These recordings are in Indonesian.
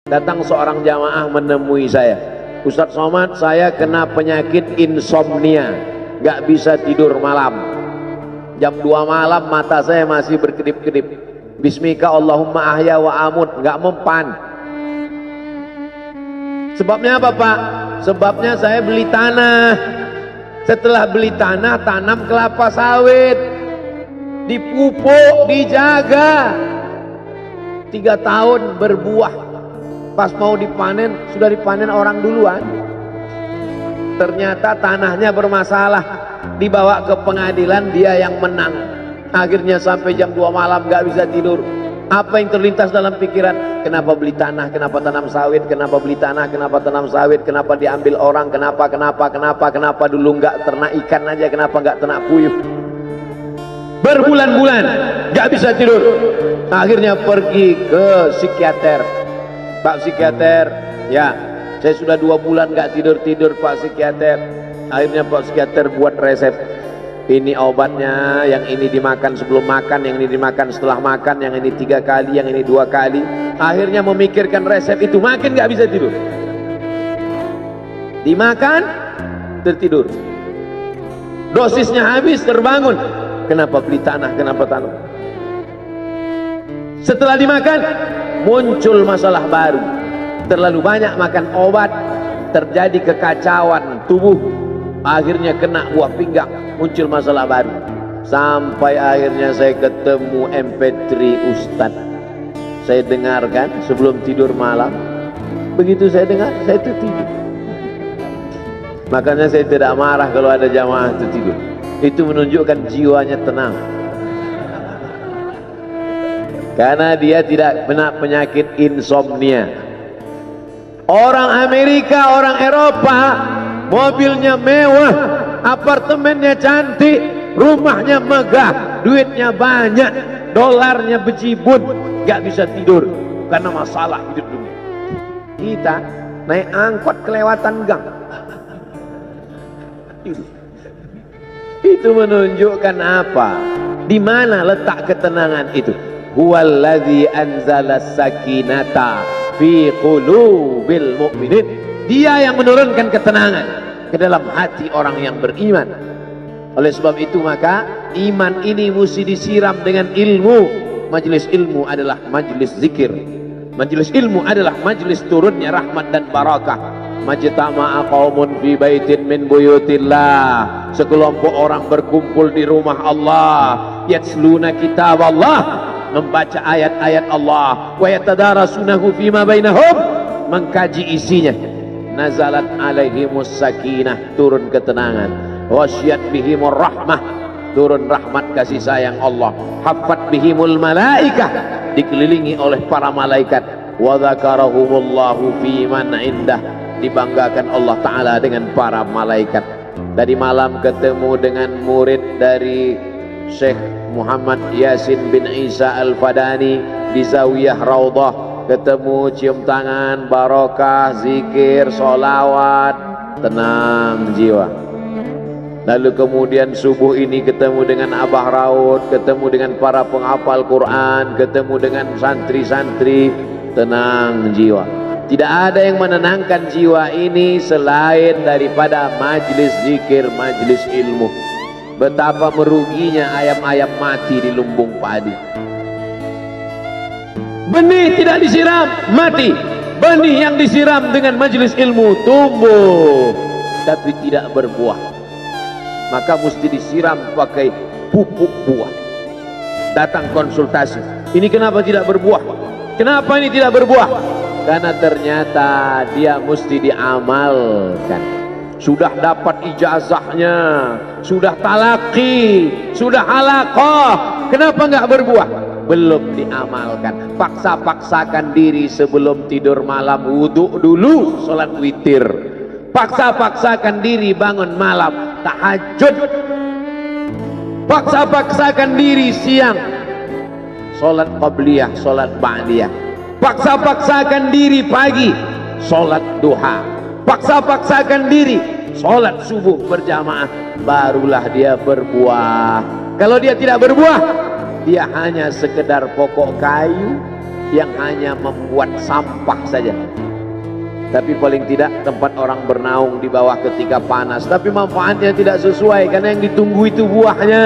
Datang seorang jamaah menemui saya, Ustadz Somad, saya kena penyakit insomnia, gak bisa tidur malam. Jam 2 malam mata saya masih berkedip-kedip. Bismika Allahumma ahya wa amut, gak mempan. Sebabnya apa Pak? Sebabnya saya beli tanah. Setelah beli tanah, tanam kelapa sawit, dipupuk, dijaga, 3 tahun berbuah. Pas mau dipanen, sudah dipanen orang duluan. Ternyata tanahnya bermasalah, dibawa ke pengadilan, dia yang menang. Akhirnya sampai jam 2 malam gak bisa tidur. Apa yang terlintas dalam pikiran? Kenapa beli tanah, kenapa tanam sawit, kenapa beli tanah, kenapa tanam sawit, kenapa diambil orang, kenapa dulu gak ternak ikan aja, kenapa gak ternak puyuh. Berbulan-bulan gak bisa tidur. Akhirnya pergi ke psikiater. Pak psikiater, ya saya sudah 2 bulan gak tidur-tidur Pak psikiater. Akhirnya Pak psikiater buat resep. Ini obatnya, yang ini dimakan sebelum makan, yang ini dimakan setelah makan, yang ini 3 kali, yang ini 2 kali. Akhirnya memikirkan resep itu, makin gak bisa tidur. Dimakan, tertidur. Dosisnya habis, terbangun. Kenapa beli tanah, kenapa tanam? Setelah dimakan, muncul masalah baru. Terlalu banyak makan obat, terjadi kekacauan tubuh. Akhirnya kena buah pinggang, muncul masalah baru. Sampai akhirnya saya ketemu MP3 Ustadz. Saya dengarkan sebelum tidur malam. Begitu saya dengar, saya tertidur. Makanya saya tidak marah kalau ada jamaah tertidur. Itu menunjukkan jiwanya tenang. Karena dia tidak kena penyakit insomnia. Orang Amerika, orang Eropa, mobilnya mewah, apartemennya cantik, rumahnya megah, duitnya banyak, dolarnya bejibun, gak bisa tidur karena masalah hidup dunia. Kita naik angkot kelewatan gang. Itu menunjukkan apa? Di mana letak ketenangan itu? Huwallazi anzala sakinata fi qulubil mu'minin. Dia yang menurunkan ketenangan ke dalam hati orang yang beriman. Oleh sebab itu maka iman ini mesti disiram dengan ilmu. Majelis ilmu adalah majelis zikir. Majelis ilmu adalah majelis turunnya rahmat dan barakah. Majtama'a qaumun fi baitin min buyutillah. Sekelompok orang berkumpul di rumah Allah, yatsluna kitab Allah, membaca ayat-ayat Allah, wa yatadarasunahu fima bainahum, mengkaji isinya. Nazalat alaihimus sakinah, turun ketenangan. Wasyat bihimur rahmah, turun rahmat kasih sayang Allah. Haffat bihimul malaikah, dikelilingi oleh para malaikat. Wa dzakarahumullahu fi man indah, dibanggakan Allah Ta'ala dengan para malaikat. Tadi malam ketemu dengan murid dari Syekh Muhammad Yasin bin Isa Al-Fadani di Zawiyah Raudhah. Ketemu, cium tangan, barokah, zikir, sholawat, tenang jiwa. Lalu kemudian subuh ini ketemu dengan Abah Raud, ketemu dengan para penghafal Quran, ketemu dengan santri-santri, tenang jiwa. Tidak ada yang menenangkan jiwa ini selain daripada majlis zikir, majlis ilmu. Betapa meruginya ayam-ayam mati di lumbung padi. Benih tidak disiram, mati. Benih yang disiram dengan majlis ilmu tumbuh, tapi tidak berbuah. Maka mesti disiram pakai pupuk buah. Datang konsultasi, ini kenapa tidak berbuah? Kenapa ini tidak berbuah? Karena ternyata dia mesti diamalkan. Sudah dapat ijazahnya, sudah talaqi, sudah halaqah, kenapa nggak berbuah? Belum diamalkan. Paksa-paksakan diri sebelum tidur malam, wudhu dulu, sholat witir. Paksa-paksakan diri bangun malam, tahajud. Paksa-paksakan diri siang, sholat qabliyah, sholat ba'diyah. Paksa-paksakan diri pagi, sholat duha. Paksa-paksakan diri, sholat subuh berjamaah. Barulah dia berbuah. Kalau dia tidak berbuah, dia hanya sekedar pokok kayu, yang hanya membuat sampah saja. Tapi paling tidak tempat orang bernaung di bawah ketika panas, tapi manfaatnya tidak sesuai karena yang ditunggu itu buahnya.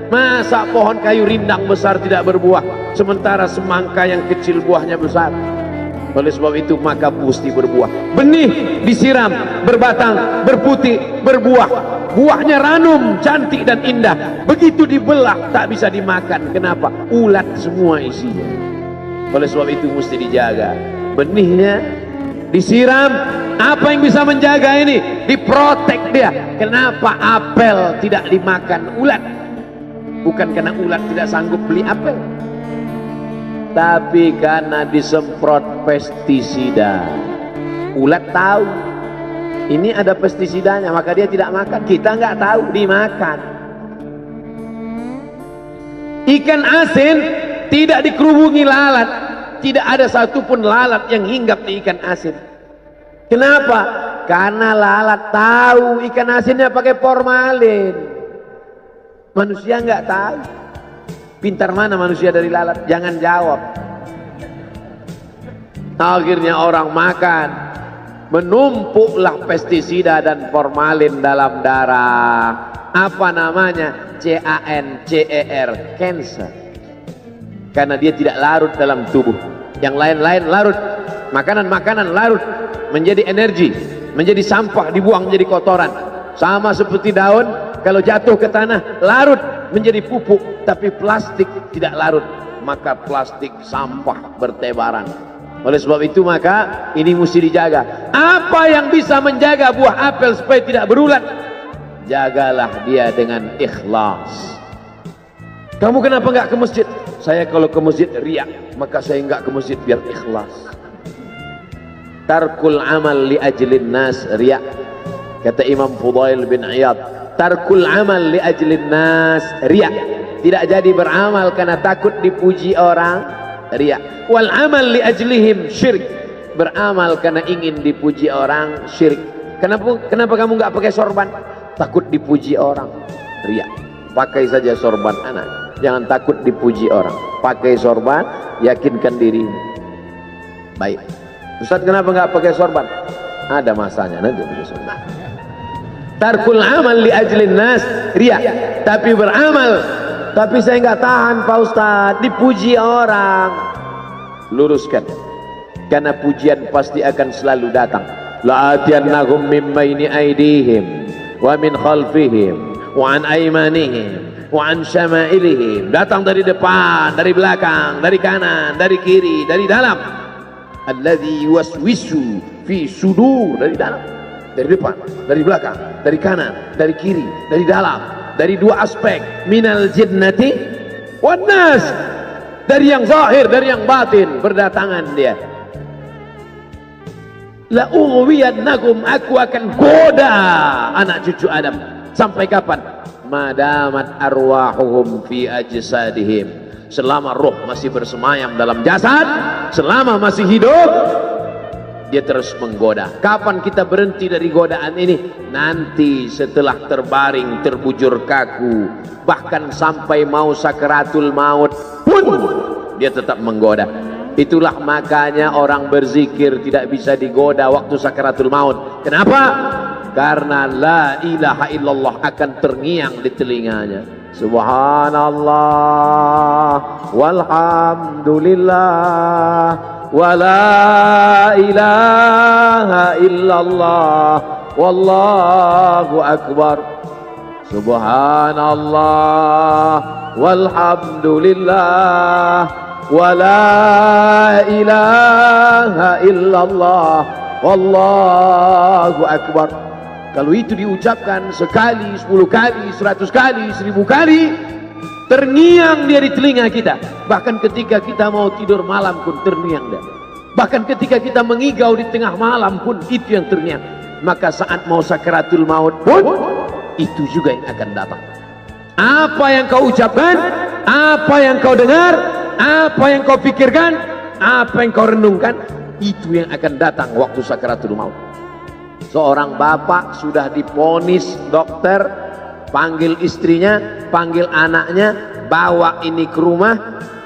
Masa pohon kayu rindang besar tidak berbuah, sementara semangka yang kecil buahnya besar? Oleh sebab itu maka mesti berbuah. Benih disiram, berbatang, berputih, berbuah. Buahnya ranum, cantik dan indah. Begitu dibelah tak bisa dimakan. Kenapa? Ulat semua isinya. Oleh sebab itu mesti dijaga. Benihnya disiram. Apa yang bisa menjaga ini? Diprotek dia. Kenapa apel tidak dimakan ulat? Bukan karena ulat tidak sanggup beli apel, tapi karena disemprot pestisida. Ulat tahu ini ada pestisidanya, maka dia tidak makan. Kita nggak tahu, dimakan. Ikan asin tidak dikerubungi lalat, tidak ada satupun lalat yang hinggap di ikan asin. Kenapa? Karena lalat tahu ikan asinnya pakai formalin. Manusia nggak tahu. Pintar mana manusia dari lalat? Jangan jawab. Akhirnya orang makan, menumpuklah pestisida dan formalin dalam darah. Apa namanya? CANCER, cancer. Karena dia tidak larut dalam tubuh. Yang lain-lain larut. Makanan-makanan larut menjadi energi, menjadi sampah, dibuang menjadi kotoran. Sama seperti daun, kalau jatuh ke tanah larut menjadi pupuk, tapi plastik tidak larut, maka plastik sampah bertebaran. Oleh sebab itu maka ini mesti dijaga. Apa yang bisa menjaga buah apel supaya tidak berulat? Jagalah dia dengan ikhlas. Kamu kenapa nggak ke masjid? Saya kalau ke masjid riak, maka saya nggak ke masjid biar ikhlas. Tarkul amal li ajlin nas riak. Kata Imam Fudail bin Iyad, tarkul amal li ajlin nas riya. Tidak jadi beramal karena takut dipuji orang, riya. Wal amal li ajlihim syirik. Beramal karena ingin dipuji orang, syirik. Kenapa kamu nggak pakai sorban? Takut dipuji orang, riya. Pakai saja sorban anak, jangan takut dipuji orang. Pakai sorban, yakinkan dirimu. Baik. Ustaz, kenapa nggak pakai sorban? Ada masanya nanti pakai sorban. Tarkul amal li ajlin nas riya. Tapi beramal, tapi saya nggak tahan Pak Ustaz, dipuji orang. Luruskan, karena pujian pasti akan selalu datang. La'atiyannahum min baini aydihim wa min khalfihim wa an aymanihim wa an syama'ilihim. Datang dari depan, dari belakang, dari kanan, dari kiri, dari dalam. Alladzi yuwaswisu fi sudur, dari dalam, dari depan, dari belakang, dari kanan, dari kiri, dari dalam, dari dua aspek, minal jinnati wan nas, dari yang zahir, dari yang batin, berdatangan dia. La ughwiyannakum, aku akan goda anak cucu Adam. Sampai kapan? Madamat arwahuhum fi ajsadihim, selama roh masih bersemayam dalam jasad, selama masih hidup, dia terus menggoda. Kapan kita berhenti dari godaan ini? Nanti setelah terbaring, terbujur kaku, bahkan sampai mau sakaratul maut pun dia tetap menggoda. Itulah makanya orang berzikir tidak bisa digoda waktu sakaratul maut. Kenapa? Karena la ilaha illallah akan terngiang di telinganya. Subhanallah walhamdulillah wa la ilaha illallah wallahu akbar. Subhanallah walhamdulillah wa la ilaha illallah wallahu akbar. Kalau itu diucapkan sekali, 10 kali, 100 kali, 1000 kali, terngiang dia di telinga kita. Bahkan ketika kita mau tidur malam pun terngiang dia. Bahkan ketika kita mengigau di tengah malam pun itu yang terngiang. Maka saat mau sakaratul maut pun itu juga yang akan datang. Apa yang kau ucapkan, apa yang kau dengar, apa yang kau pikirkan, apa yang kau renungkan, itu yang akan datang waktu sakaratul maut. Seorang bapak sudah diponis dokter, panggil istrinya, panggil anaknya, bawa ini ke rumah,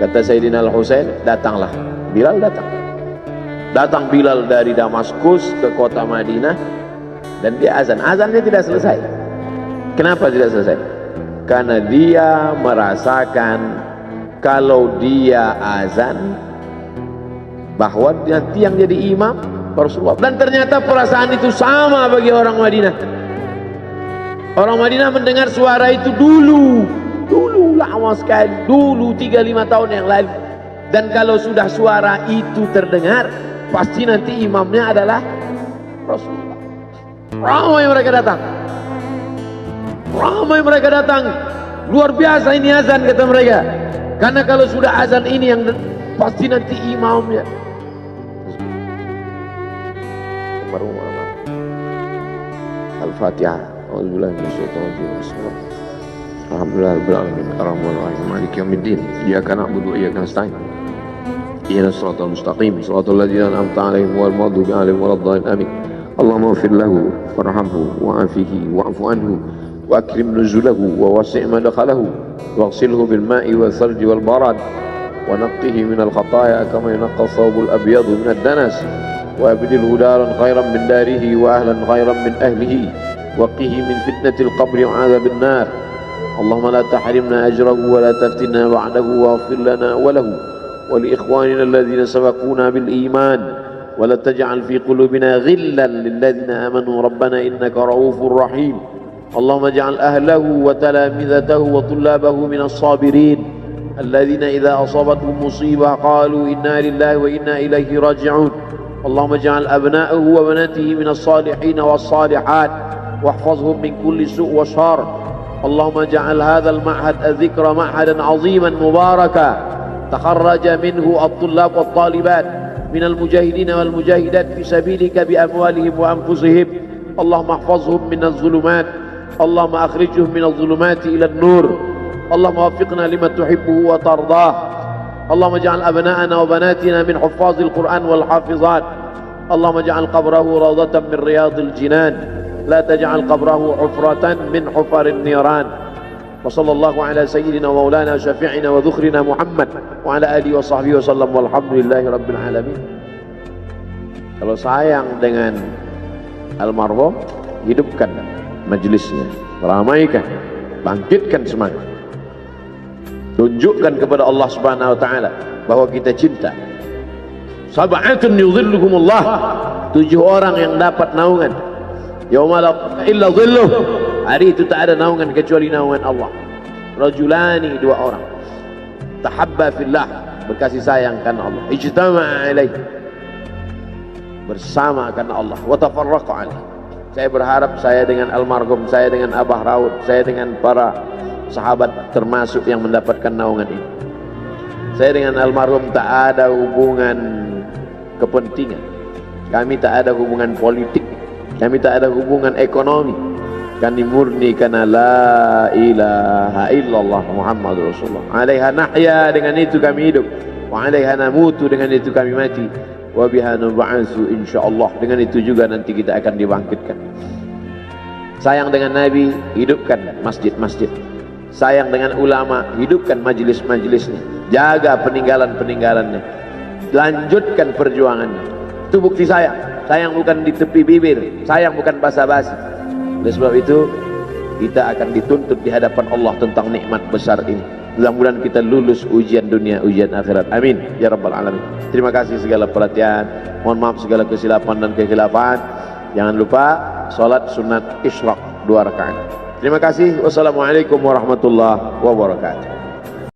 Kata Sayyidina Al-Husain, datanglah. Bilal datang. Datang Bilal dari Damaskus ke kota Madinah dan dia azan. Azannya tidak selesai. Kenapa tidak selesai? Karena dia merasakan kalau dia azan bahwa nanti yang jadi imam Rasulullah. Dan ternyata perasaan itu sama bagi orang Madinah. Orang Madinah mendengar suara itu dulu lama sekali, dulu 3-5 tahun yang lalu. Dan kalau sudah suara itu terdengar, pasti nanti imamnya adalah Rasulullah. Ramai mereka datang, luar biasa ini azan, kata mereka. Karena kalau sudah azan ini yang pasti nanti imamnya. Al-Fatihah. A'udzubillahi minasyaitonir rajim. Alhamdulillahirabbil alamin. Arrahmanir rahim. Maliki yaumiddin. Iyyaka na'budu wa iyyaka nasta'in. Ihdinas siratal mustaqim. Shiratal ladzina an'amta 'alaihim ghairil maghdubi 'alaihim waladdallin. Amin. Allahumma ighfir lahu warhamhu wa'afihi wa'fu anhu wa akrim nuzulahu wa wasi' madkhalahu waghsilhu bil ma'i wal thalji wal barad wa naqqihi minal khataaya kama yunqqa ath-thawbul abyadu minad danas wa abdilhu daran khairan min darihi wa ahlan khairan min ahlihi وقه من فتنة القبر وعذاب النار اللهم لا تحرمنا أجره ولا تفتنا بعده واغفر لنا وله ولإخواننا الذين سبقونا بالإيمان ولا تجعل في قلوبنا غلا للذين آمنوا ربنا إنك رؤوف رحيم اللهم اجعل أهله وتلامذته وطلابه من الصابرين الذين إذا أصابتهم مصيبة قالوا إنا لله وإنا إليه راجعون اللهم اجعل أبناءه وبناته من الصالحين والصالحات واحفظهم من كل سوء وشر اللهم اجعل هذا المعهد الذكر معهدا عظيما مباركا تخرج منه الطلاب والطالبات من المجاهدين والمجاهدات في سبيلك بأموالهم وأنفسهم اللهم احفظهم من الظلمات اللهم أخرجهم من الظلمات إلى النور اللهم وفقنا لما تحبه وترضاه اللهم اجعل أبناءنا وبناتنا من حفاظ القرآن والحافظات اللهم اجعل قبره روضة من رياض الجنان لا تجعل قبره حفرة من حفر النيران وصلى الله على سيدنا ومولانا وشفيعنا وذخرنا محمد وعلى آله وصحبه وسلم والحمد لله رب العالمين. Kalau sayang dengan almarhum, hidupkan majelisnya, ramaikan, bangkitkan semangat, tunjukkan kepada Allah Subhanahu wa taala bahwa kita cinta. Sab'atun yudhilluhumullah, 7 orang yang dapat naungan yauma la illa dhilluh, hari itu tak ada naungan kecuali naungan Allah. Rajulani, 2 orang, tahabba fillah, berkasih sayang karena Allah, ijtama'a alaih, bersama karena Allah, wa tafarraqa alaih. Saya berharap saya dengan almarhum, saya dengan Abah Raud, saya dengan para sahabat termasuk yang mendapatkan naungan ini. Saya dengan almarhum tak ada hubungan kepentingan, kami tak ada hubungan politik, kami tak ada hubungan ekonomi. Kami murni karena la ilaha illallah Muhammadur Rasulullah. Alaiha nahya, dengan itu kami hidup. Wa alaiha namutu, dengan itu kami mati. Wa biha nub'atsu insyaallah, dengan itu juga nanti kita akan dibangkitkan. Sayang dengan Nabi, hidupkan masjid-masjid. Sayang dengan ulama, hidupkan majelis-majelisnya. Jaga peninggalan-peninggalannya. Lanjutkan perjuangannya. Itu bukti sayang. Sayang bukan di tepi bibir, sayang bukan basa-basi. Oleh sebab itu kita akan dituntut di hadapan Allah tentang nikmat besar ini. Mudah-mudahan kita lulus ujian dunia, ujian akhirat. Amin ya rabbal alamin. Terima kasih segala perhatian. Mohon maaf segala kesilapan dan kekhilafan. Jangan lupa salat sunat isyraq 2 rakaat. Terima kasih. Wassalamualaikum warahmatullahi wabarakatuh.